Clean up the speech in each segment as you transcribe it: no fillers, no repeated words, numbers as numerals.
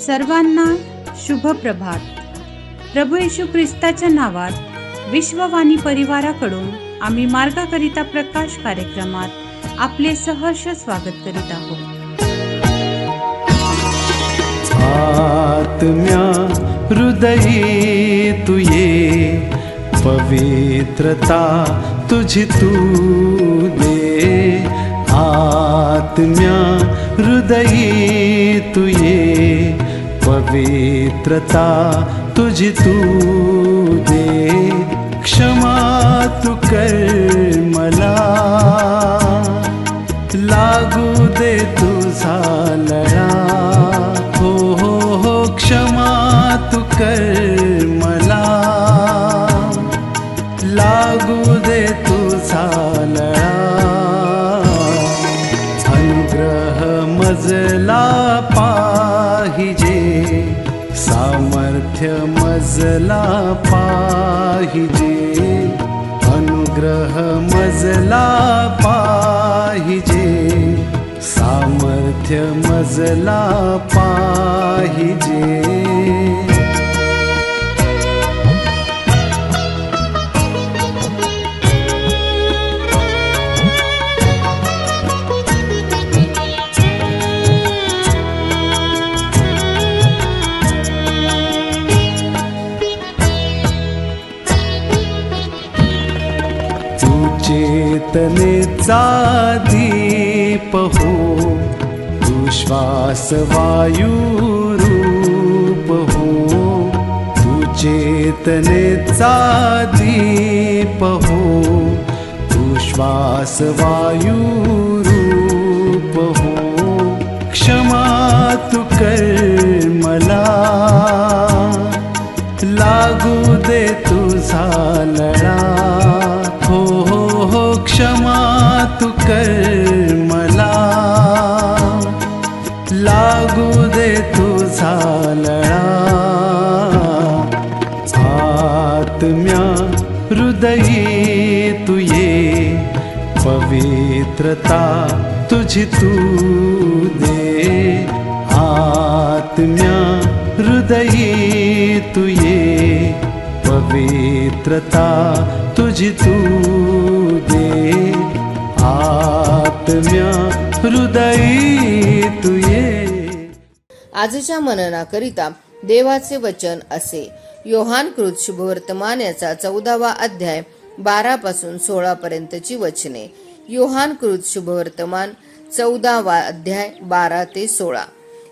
सर्वांना शुभ प्रभात. प्रभू येशू ख्रिस्ताच्या नावात विश्ववाणी परिवाराकडून आम्ही मार्गाकरिता प्रकाश कार्यक्रमात आपले सहर्ष स्वागत करीत आहोत. आत्म्या हृदयी तू ये, पवित्रता तुझी तू दे. आत्म्या हृदयी तू ये, पवित्रता तुझी तू दे. क्षमा तू कर मला, लागू दे तुझा लळा. हो हो हो, क्षमा तू कर मला, लागू दे तुझा लळा. अनुग्रह मजला पाहिजे, सामर्थ्य मजला पाहिजे. अनुग्रह मजला पाहिजे, सामर्थ्य मजला पाहिजे. चेतनेचा दीप हो, तू श्वास वायू रूप हो. तू चेतनेचा दीप हो, तू श्वास वायू रूप हो. क्षमा तू कर मला, लागू दे तुझा लळा. हो हो हो, क्षमा तू कर मला, लागू दे तुझा लळा. आत्म्या हृदयी तू ये, पवित्रता तुझी तू दे. आत्म्या हृदयी तू ये, पवित्रता तुझी तू दे. आत्म्या हृदयी तू ये. आजच्या मननाकरिता देवाचे वचन असे. योहानकृत शुभवर्तमान याचा 14वा अध्याय 12 पासून 16 पर्यंतची वचने. योहानकृत शुभवर्तमान 14वा अध्याय 12 ते 16.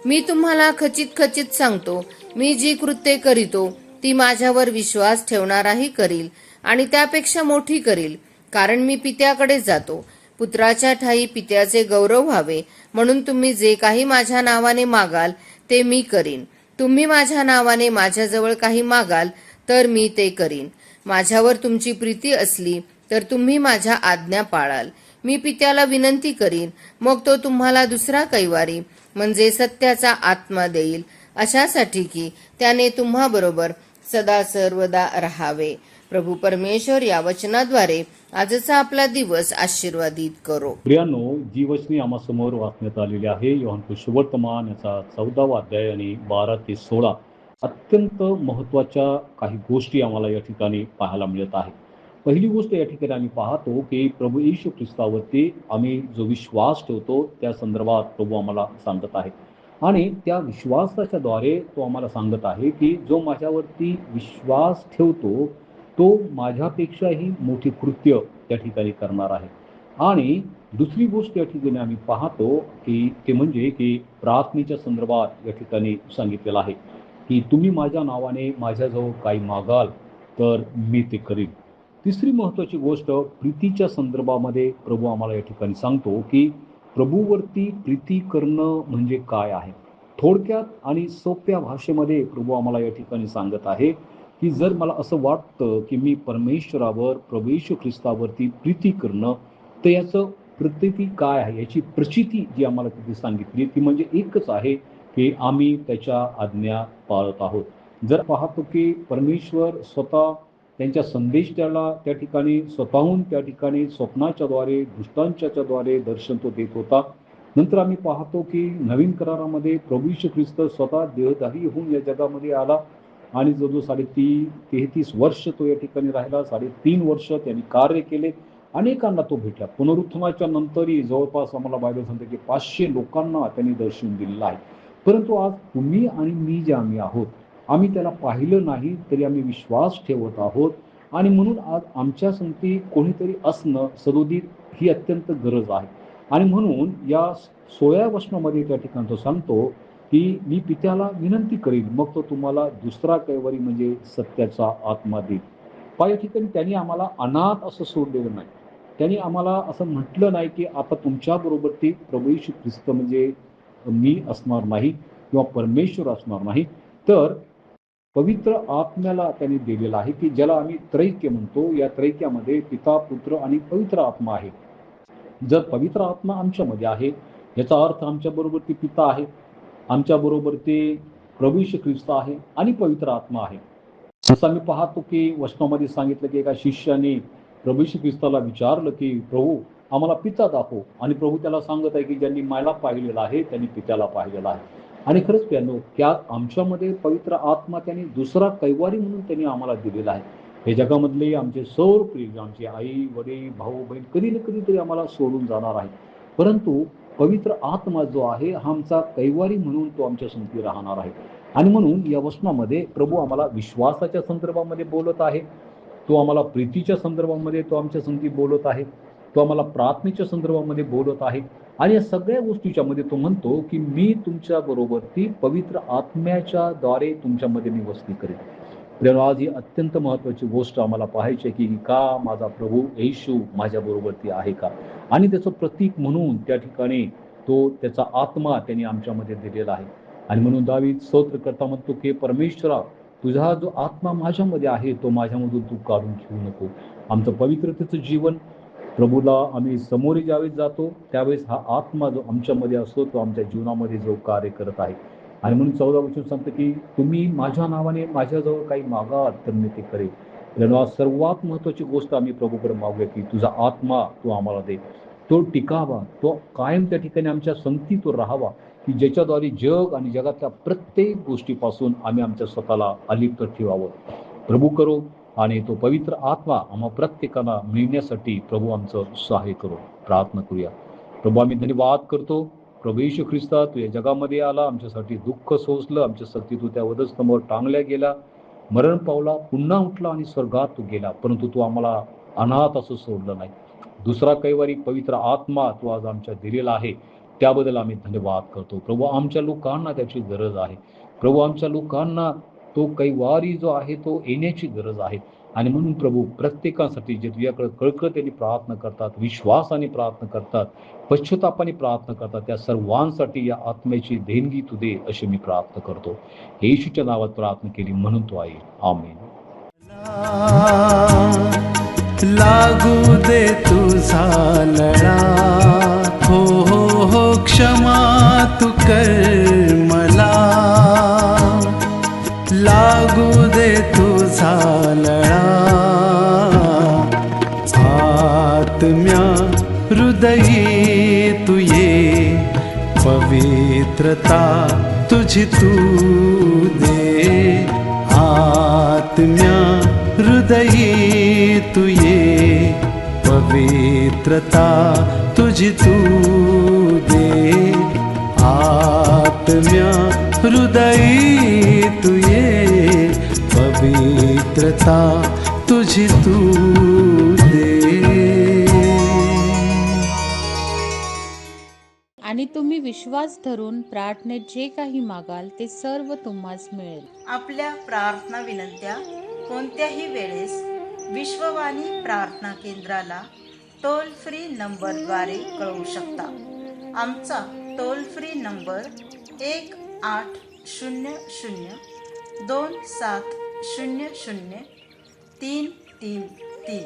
मी तुम्हाला खचित खचित सांगतो, मी जी कृत्ये करीतो ती माझ्यावर विश्वास ठेवणाराही करील, आणि त्यापेक्षा मोठी करील, कारण मी पित्याकडे जातो. पुत्राच्या ठायी पित्याचे गौरव व्हावे, म्हणून तुम्ही जे काही माझ्या नावाने मागाल ते मी करीन. तुम्ही माझ्या नावाने माझ्याजवळ काही मागाल तर मी ते करीन. माझ्यावर तुमची प्रीती असली तर तुम्ही माझ्या आज्ञा पाळाल. मी पित्याला विनंती करीन, मग तो तुम्हाला दुसरा कैवारी म्हणजे सत्याचा आत्मा देईल, अशासाठी की त्याने तुम्हाबरोबर सदा सर्वदा राहावे. प्रभू परमेश्वर या वचनाद्वारे आजचा आपला दिवस आशीर्वादित करो. प्रियांनो, जी वचने आम्हासमोर वाचण्यात आलेली आहे योहानकृत शुभवर्तमान याचा 14वा अध्याय आणि 12 ते 16. अत्यंत महत्त्वाच्या काही गोष्टी आम्हाला या ठिकाणी पाहायला मिळत आहे. पहिली गोष्ट या ठिकाणी आम्ही पाहतो की प्रभू येशू ख्रिस्तावरती आम्ही जो विश्वास ठेवतो त्या संदर्भात प्रभू आम्हाला सांगत आहे, आणि त्या विश्वासाच्या द्वारे तो आम्हाला सांगत आहे की जो माझ्यावरती विश्वास ठेवतो तो माझ्यापेक्षाही मोठी कृत्य त्या ठिकाणी करणार आहे. आणि दुसरी गोष्ट या ठिकाणी आम्ही पाहतो की ते म्हणजे की प्रार्थनेच्या संदर्भात या ठिकाणी सांगितलेलं आहे की तुम्ही माझ्या नावाने माझ्याजवळ काही मागाल तर मी ते करीन. तिसरी महत्त्वाची गोष्ट प्रीतीच्या संदर्भामध्ये प्रभू आम्हाला या ठिकाणी सांगतो की प्रभूवरती प्रीती करणं म्हणजे काय आहे. थोडक्यात आणि सोप्या भाषेमध्ये प्रभू आम्हाला या ठिकाणी सांगत आहे की जर मला असं वाटतं की मी परमेश्वरावर, प्रभू येशू ख्रिस्तावरती प्रीती करणं, तर याचं प्रतीती काय आहे, याची प्रचिती जी आम्हाला तिथे सांगितली ती म्हणजे एकच आहे की आम्ही त्याच्या आज्ञा पाळत आहोत. जर पाहतो की परमेश्वर स्वतः त्यांच्या संदेशाला त्या ठिकाणी स्वतःहून त्या ठिकाणी स्वप्नाच्या द्वारे, दृष्टांताच्या द्वारे दर्शन तो देत होता. नंतर आम्ही पाहतो की नवीन करारामध्ये प्रभू यीशू ख्रिस्त स्वतः देहधारी होऊन या जगामध्ये आला आणि जो 33 वर्ष तो या ठिकाणी राहिला. 3.5 वर्ष त्यांनी कार्य केले. अनेकांना तो भेटला. पुनरुत्थानाच्या नंतरही जवळपास आम्हाला बायबल सांगते की 500 लोकांना त्यांनी दर्शन दिलेलं आहे. परंतु आज तुम्ही आणि मी जे आम्ही आहोत, आम्ही त्याला पाहिलं नाही तरी आम्ही विश्वास ठेवत आहोत आणि म्हणून आज आमच्या संगती कोणीतरी असणं सदोदित ही अत्यंत गरज आहे. आणि म्हणून या 16व्या वचनामध्ये त्या ठिकाणी तो सांगतो की मी पित्याला विनंती करील, मग तो तुम्हाला दुसरा कैवारी म्हणजे सत्याचा आत्मा देईल. पहा या ठिकाणी त्यांनी आम्हाला अनाथ असं सोडलेलं नाही. त्यांनी आम्हाला असं म्हटलं नाही की आता तुमच्याबरोबर ते प्रभू येशू ख्रिस्त म्हणजे मी असणार नाही किंवा परमेश्वर असणार नाही, तर पवित्र आत्म्याला त्यांनी दिलेला आहे की ज्याला आम्ही त्रैक्य म्हणतो. या त्रैक्यामध्ये पिता, पुत्र आणि पवित्र आत्मा आहे. जर पवित्र आत्मा आमच्यामध्ये आहे, याचा अर्थ आमच्याबरोबर ते पिता आहे, आमच्याबरोबर ते प्रभू येशू ख्रिस्त आहे आणि पवित्र आत्मा आहे. जसं आम्ही पाहतो की वचनामध्ये सांगितलं की एका शिष्याने प्रभू येशू ख्रिस्ताला विचारलं की प्रभू आम्हाला पिता दाखव, आणि प्रभू त्याला सांगत आहे की ज्यांनी मला पाहिलेलं आहे त्यांनी पित्याला पाहिलेलं आहे. आणि खरंच प्यानो, त्या आमच्यामध्ये पवित्र आत्मा त्यांनी दुसरा कैवारी म्हणून त्यांनी आम्हाला दिलेला आहे. हे जगामधले आमचे सर्व प्रिय, आमचे आई वडील भाऊ बहीण कधी ना कधीतरी आम्हाला सोडून जाणार आहे, परंतु पवित्र आत्मा जो आहे हा आमचा कैवारी म्हणून तो आमच्या संगती राहणार आहे. आणि म्हणून या वचनामध्ये प्रभू आम्हाला विश्वासाच्या संदर्भामध्ये बोलत आहे, तो आम्हाला प्रीतीच्या संदर्भामध्ये तो आमच्या संगती बोलत आहे, तो आम्हाला प्रार्थनेच्या संदर्भामध्ये बोलत आहे. आणि या सगळ्या गोष्टीच्या मध्ये तो म्हणतो की मी तुमच्या बरोबर ती पवित्र आत्म्याच्या द्वारे तुमच्यामध्ये मी वस्ती करेन. प्रिय, आज ही अत्यंत महत्वाची गोष्ट आम्हाला पाहायची की का माझा प्रभू येशू माझ्या बरोबर ती आहे का, आणि त्याचं प्रतीक म्हणून त्या ठिकाणी तो त्याचा आत्मा त्यांनी आमच्यामध्ये दिलेला आहे. आणि म्हणून दावीद स्तोत्र करता म्हणतो की परमेश्वरा, तुझा जो आत्मा माझ्यामध्ये आहे तो माझ्यामधून तू काढून घेऊ नको. आमचं पवित्रतेचं जीवन, प्रभूला आम्ही समोर ज्यावेळेस जातो त्यावेळेस हा आत्मा जो आमच्यामध्ये असतो तो आमच्या जीवनामध्ये जो कार्य करत आहे. आणि म्हणून 14 वचन सांगतं की तुम्ही माझ्या नावाने माझ्याजवळ काही मागाल तर मी ते करेल. तेव्हा सर्वात महत्वाची गोष्ट आम्ही प्रभूकडे मागूया की तुझा आत्मा तो आम्हाला दे, तो टिकावा, तो कायम त्या ठिकाणी आमच्या संगती तो राहावा, की ज्याच्याद्वारे जग आणि जगातल्या प्रत्येक गोष्टीपासून आम्ही आमच्या स्वतःला अलिप्त ठेवावं. प्रभू करो आणि तो पवित्र आत्मा आम्हा प्रत्येकाला मिळण्यासाठी प्रभू आमचं सहाय्य करो. प्रार्थना करूया. प्रभू आम्ही धन्यवाद करतो. प्रभू येशू ख्रिस्ता, तू या जगामध्ये आला, आमच्यासाठी दुःख सोसलं, आमच्यासाठी तू त्या वधस्तंभावर टांगल्या गेला, मरण पावला, पुन्हा उठला आणि स्वर्गात तू गेला, परंतु तू आम्हाला अनाथ असं सोडलं नाही. दुसरा कैवारी पवित्र आत्मा तू आज आमच्या दिलेला आहे, त्याबद्दल आम्ही धन्यवाद करतो. प्रभू आमच्या लोकांना त्याची गरज आहे. प्रभू आमच्या लोकांना तो कैवारी जो आहे तो येण्याची गरज आहे. आणि म्हणून प्रभू प्रत्येकासाठी जे तुझ्याकडे कळकळीने प्रार्थना करतात, विश्वासाने प्रार्थना करतात, पश्चातापाने प्रार्थना करतात, त्या सर्वांसाठी या आत्म्याची देणगी तू दे अशी मी प्रार्थना करतो. येशूच्या नावात प्रार्थना केली म्हणून तो आहे. आमेन. लागू दे तुझा लळा, हो हो हो क्षमा तू कर मला. लागू दे तुझा लळा, आत्म्या हृदयी तू ये, पवित्रता तुझी तू दे. आत्म्या हृदयी तू ये, पवित्रता तुझी तू दे. आत्म्या हृदयी तू ये, पवित्रता तुझी तू दे. आणि तुम्ही विश्वास धरून प्रार्थनेत जे काही मागाल ते सर्व तुम्हास मिळेल. आपल्या प्रार्थना विनंत्या कोणत्याही वेळेस विश्ववाणी प्रार्थना केंद्राला टोल फ्री नंबरद्वारे कळवू शकता. आमचा टोल फ्री नंबर 1-800-2700-333.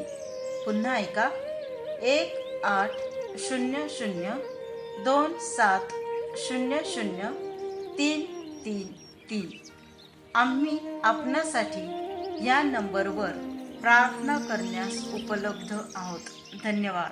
पुन्हा ऐका, 1-800-2700-333. आम्ही आपणासाठी या नंबरवर प्रार्थना करण्यास उपलब्ध आहोत. धन्यवाद.